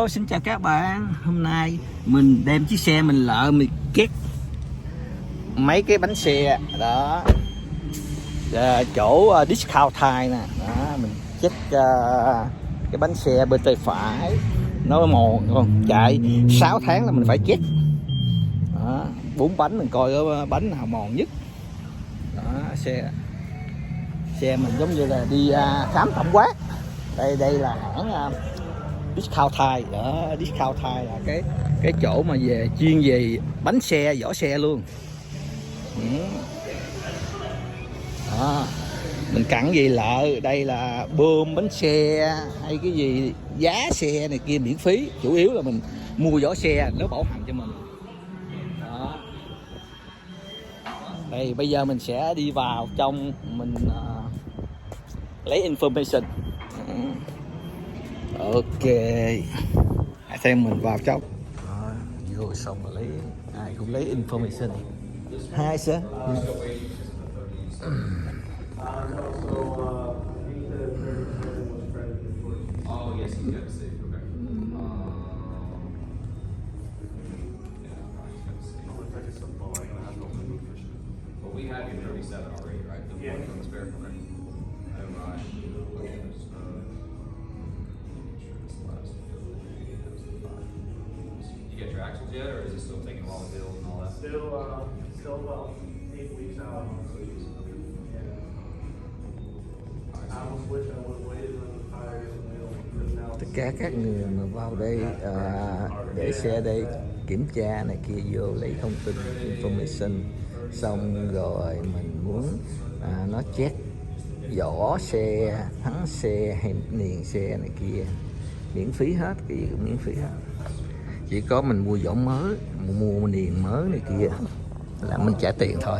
xin chào các bạn. Hôm nay mình đem chiếc xe mình lợ mình két mấy cái bánh xe đó, chỗ discount Thai nè đó, mình check cái bánh xe bên tay phải nó mòn không chạy 6 tháng là mình phải check đó, 4 bánh mình coi có bánh nào mòn nhất đó. Xe mình giống như là đi khám tổng quát. Đây là hãng discount Thai đó. Discount Thai là cái chỗ mà chuyên về bánh xe, vỏ xe luôn. Đó. Mình cặn gì lợ đây là bơm bánh xe hay cái gì giá xe này kia miễn phí, chủ yếu là mình mua vỏ xe nó bảo hành cho mình đó. Đây bây giờ mình sẽ đi vào trong mình lấy information. Ok, hãy xem mình vào trong đó, vô xong rồi lấy ai cũng lấy information. Hi sir. We have your 37 already, right? The one from the spare correct? You get your axles yet, or is it still taking a while to build and all that? Still about 8 weeks out. Yeah. I was wishing I would have waited on the tires and they'll Tất cả các người mà vào đây để xe đây kiểm tra này kia vô lấy thông tin information xong rồi mình muốn nó check vỏ xe, thắng xe hay niền xe này kia miễn phí hết, cái gì cũng miễn phí hết, chỉ có mình mua vỏ mới, mua niền mới này kia là mình trả tiền thôi.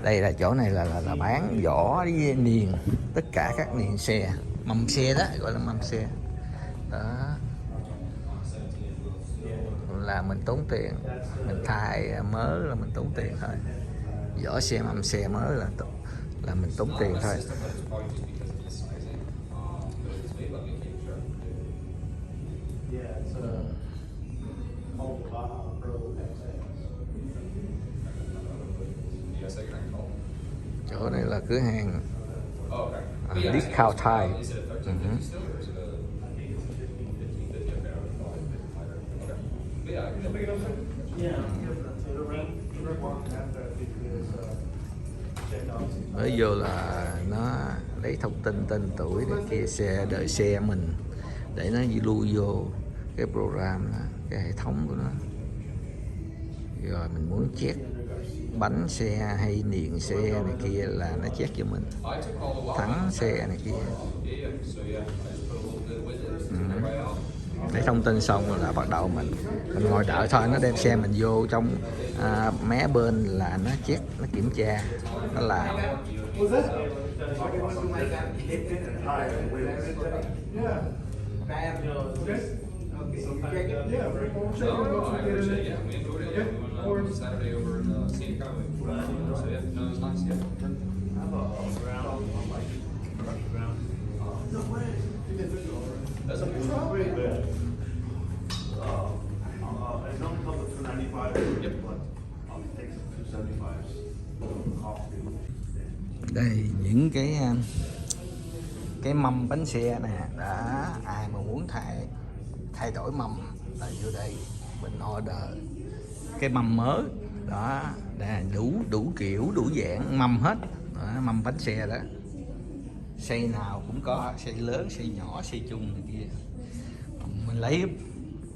Đây là chỗ này là bán vỏ với niền tất cả các niền xe, mâm xe đó, gọi là mâm xe đó, là mình tốn tiền, mình thay mới là mình tốn tiền thôi. Vỏ xe mâm xe mới là mình tốn tiền thôi. Chỗ này là cửa hàng discount Thai. Mới vô là nó lấy thông tin tên tuổi này kia, xe đợi xe mình để nó lưu vô cái program đó, cái hệ thống của nó. Rồi mình muốn check bánh xe hay niền xe này kia là nó check cho mình, thắng xe này kia. Lấy thông tin xong rồi là bắt đầu mình ngồi đợi thôi, nó đem xe mình vô trong mé bên là nó check, nó kiểm tra, nó làm. Saturday over in Scenic Highway. So yeah, no, it was nice, yeah. That's a good truck. It only comes with 295. Yep. But it takes 275. Đây những cái mâm bánh xe nè, đã ai mà muốn thay đổi mâm là vô đây mình order cái mâm mới đó, là đủ kiểu đủ dạng mâm hết đó, mâm bánh xe đó, xây nào cũng có, xây lớn xây nhỏ xây chung này kia. Mình lấy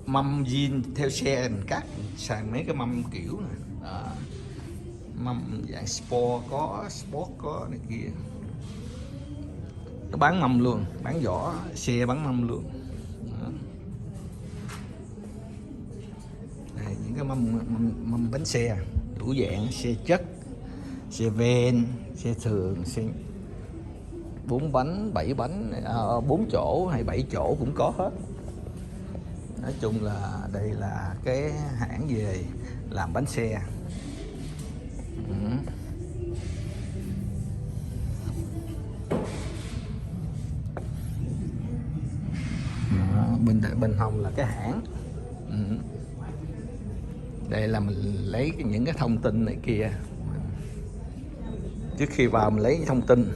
mâm zin theo xe mình cắt, xài mấy cái mâm kiểu này đó, mâm dạng sport có này kia. Nó bán mâm luôn, bán vỏ xe bán mâm luôn đó. Đây, những cái mâm bánh xe đủ dạng, xe chất, xe ven, xe thường, xe 4 bánh, 7 bánh, 4 chỗ hay 7 chỗ cũng có hết. Nói chung là đây là cái hãng về làm bánh xe. Bình Hồng là cái hãng. Đây là mình lấy những cái thông tin này kia trước khi vào, mình lấy thông tin.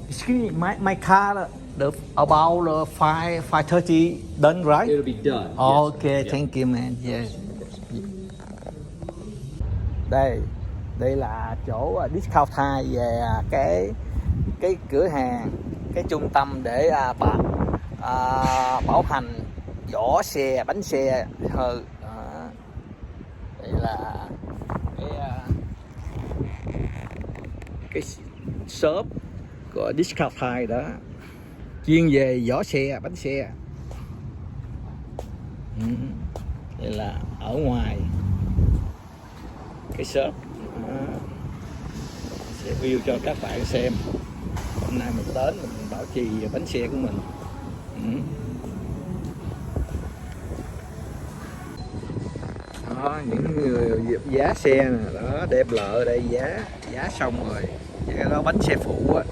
Excuse me, my car the about 5:30 done right? It'll be done. Okay, Yes. thank you man. Yes. Đây là chỗ discount Thai về cái cửa hàng, cái trung tâm để bảo hành vỏ xe, bánh xe hư. Đây là cái shop của discount Thai đó, chuyên về vỏ xe, bánh xe. Đây là ở ngoài cái shop. Sẽ view cho các bạn xem. Hôm nay mình đến mình bảo trì bánh xe của mình. Đó, những người giá xe nè, đó đem lợ đây, giá xong rồi, cái đó bánh xe phụ á.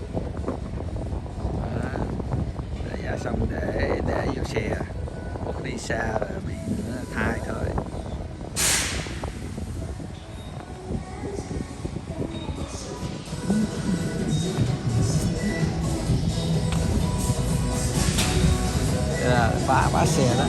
Giá xong để vô xe, một đi xa rồi bị thay thôi. Bá xe đó.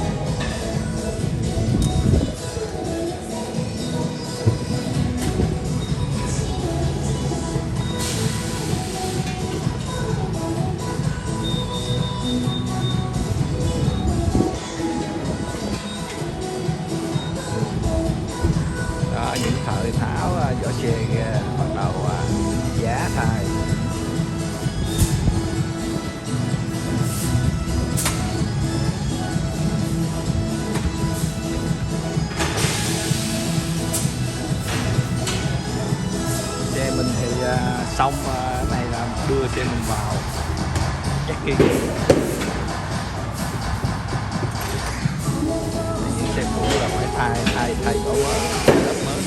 Đó, những thợ tháo vỏ xe bắt đầu giá thay. Xe mình thì xong này là đưa xe mình vào checking. Những xe cũ là phải thay vỏ mới, lớp mới.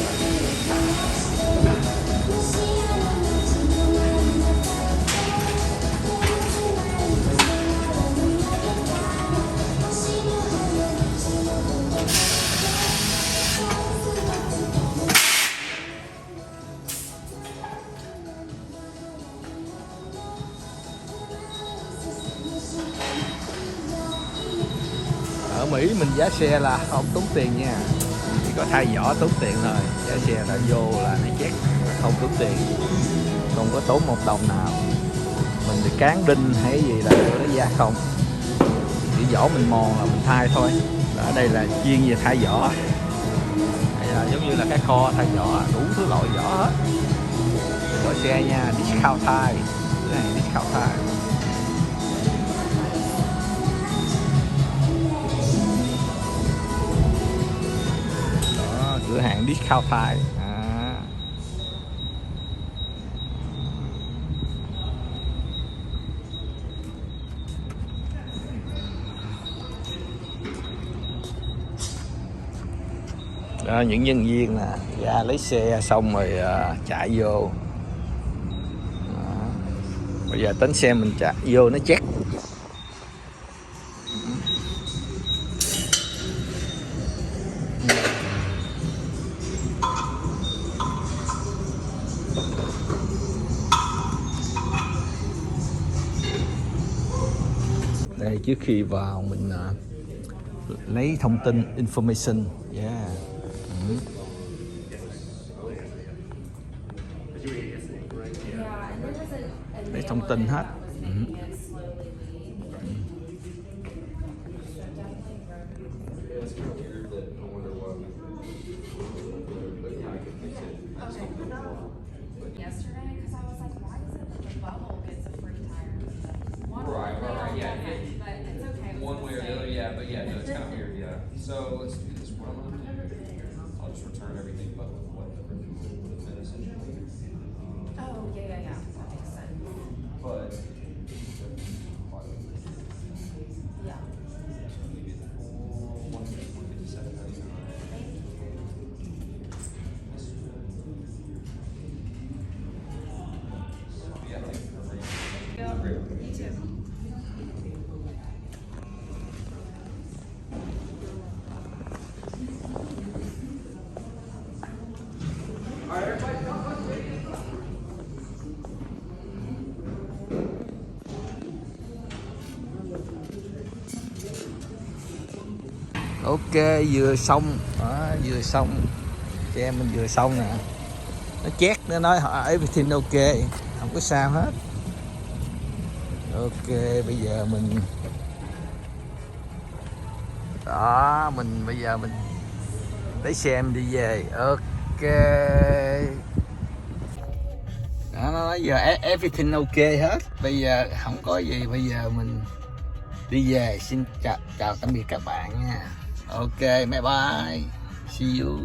Ở Mỹ mình giá xe là không tốn tiền nha, chỉ có thay vỏ tốn tiền thôi. Giá xe là vô là nó check, không tốn tiền, không có tốn một đồng nào. Mình thì cán đinh hay gì là nó giá không, chỉ vỏ mình mòn là mình thay thôi. Ở đây là chuyên về thay vỏ, đây là giống như là cái kho thay vỏ, đủ thứ loại vỏ hết. Vỏ xe nha, discount Thai, cái này discount Thai. Cửa hàng discount Thai. Đó, những nhân viên nè ra lấy xe xong rồi chạy vô. Đó. Bây giờ tính xe mình chạy vô nó check. Đây, trước khi vào mình lấy thông tin information. Lấy thông tin hết. Right, yeah. One way or the other, yeah, but yeah, no, it's kind of weird, yeah. So let's do this. What I'm gonna do, I'll just return everything but what the original would have been essentially. Oh, yeah. That makes sense. But Yeah. maybe the full 157.99. Yeah, I think for Ok, vừa xong đó, vừa xong chị em mình vừa xong nè, nó chét nó nói họ everything ok, không có sao hết. Ok, bây giờ mình đó, mình bây giờ mình lấy xe mình đi về. Ok, đó, nó nói giờ everything ok hết, bây giờ không có gì, bây giờ mình đi về. Xin chào tạm biệt các bạn nha. Ok, bye bye, see you.